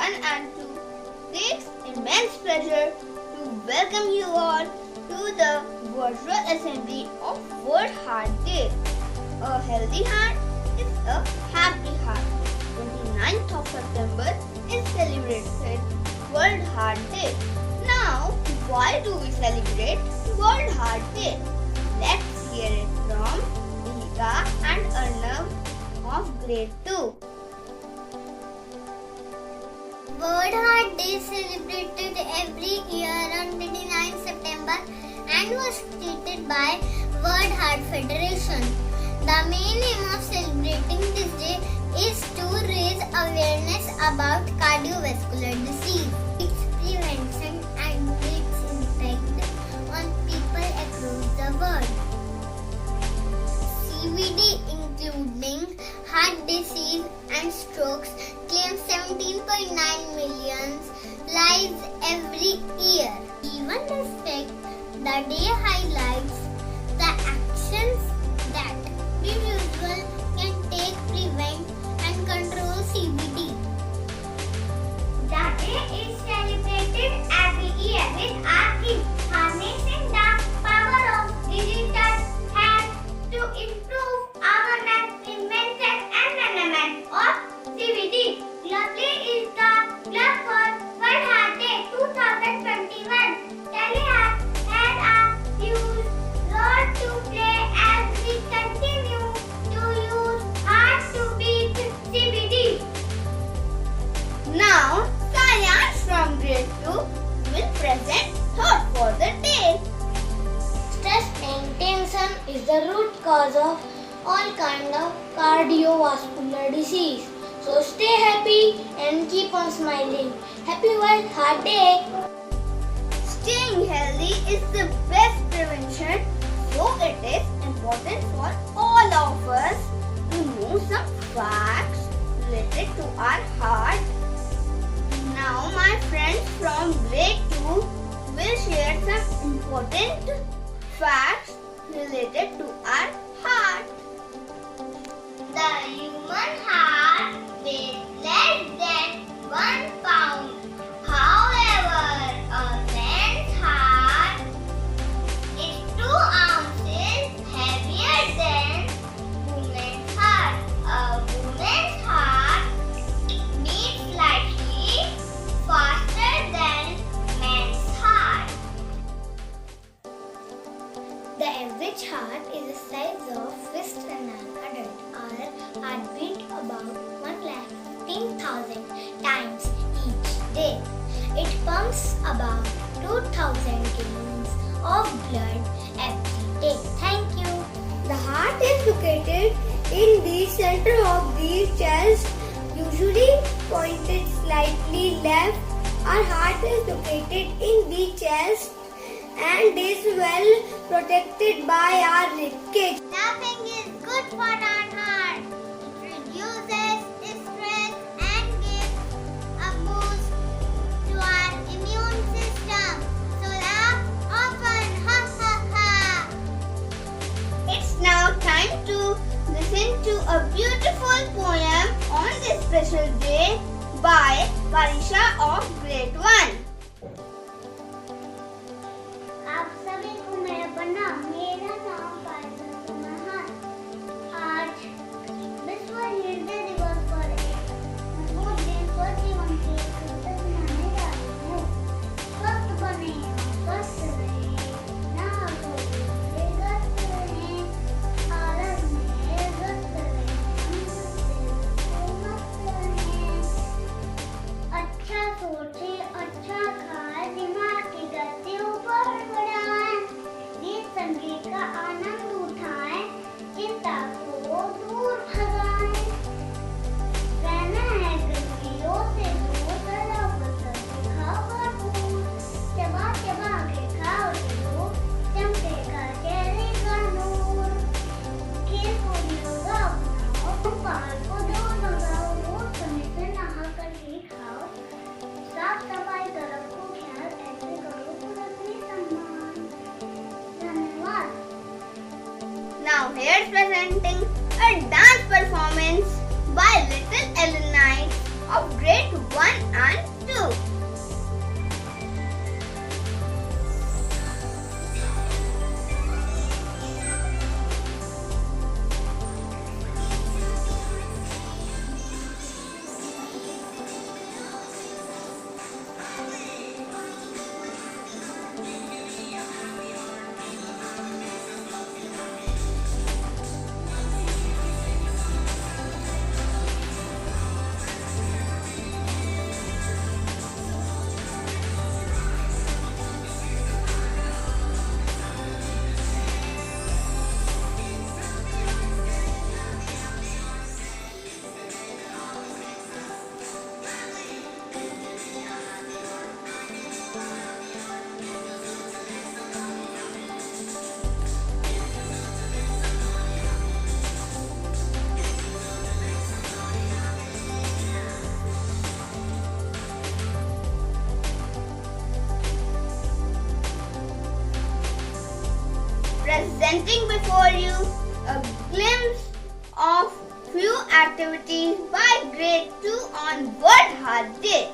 1 and 2, takes immense pleasure to welcome you all to the virtual assembly of World Heart Day. A healthy heart is a happy heart. 29th of September is celebrated World Heart Day. Now, why do we celebrate World Heart Day? Let's hear it from Vika and Arnav of grade 2. World Heart Day is celebrated every year on 29 September and was created by World Heart Federation. The main aim of celebrating this day is to raise awareness about cardiovascular disease, its prevention and its impact on people across the world. CVD, including heart disease and strokes, claims 17.9 million lives every year. Even this fact, the day highlights the actions that individuals can take, prevent and control CVD. The day is celebrated every year with our theme, harnessing the power of digital health to improve awareness, prevention and management of CVD. Globally is the Club for World Heart Day 2021. Telehealth has a huge role to play as we continue to use heart to beat CVD. Now, Sayansh from grade 2 will present thought for the day. Stress and tension is the root cause of all kind of cardiovascular disease. So stay happy and keep on smiling. Happy World Heart Day! Staying healthy is the best prevention, so it is important for all of us to know some facts related to our heart. Now my friends from grade 2 will share some important facts related to our heart. The human heart weighs less than 1 pound. However, a man's heart is 2 ounces heavier than woman's heart. A woman's heart beats slightly faster than man's heart. The average heart is the size of fist in an adult. Our heart beats about 1,15,000 times each day. It pumps about 2,000 gallons of blood every day. Thank you. The heart is located in the center of the chest, usually pointed slightly left. Our heart is located in the chest and is well protected by our ribcage. Laughing is good for our heart. It reduces stress and gives a boost to our immune system. So laugh often. Ha ha ha. It's now time to listen to a beautiful poem on this special day by Parisha of grade 1. आप सभी को मेरा प्रणाम। मेरा नाम पारिशा महान। आज विश्व हृदय दिवस पर एक मजबूत देशभर जीवन के कृतज्ञ मनाने जा रही हूँ। स्वस्थ बने हम स्वस्थ रहें, ना कोई ग्रस्त रहें, आलस में ग्रस्त रहें, हम मस्त रहें। अच्छा सोचे, अच्छा खाए, दिमाग की गति ऊपर बढ़ाएं, गीत संगीत का आनंद उठाएं, चिंता को दूर भगाएं। रहना है गंदगियों से दूर, सदा पसंद खाओ भरपूर, चबा चबा के खाओ जरूर, चमकेगा चेहरे का नूर। खेल कूद योगा अपनाओ, पाल को दौड़ लगाओ, रोज समय से नहा कर ही खाओ। साफ सफाई का रखो ख्याल, ऐसे करो तो रखने सम्मान। धन्यवाद। Now here's presenting a dance performance by little Allenhouse of grade 1 and presenting before you a glimpse of few activities by grade 2 on World Heart Day.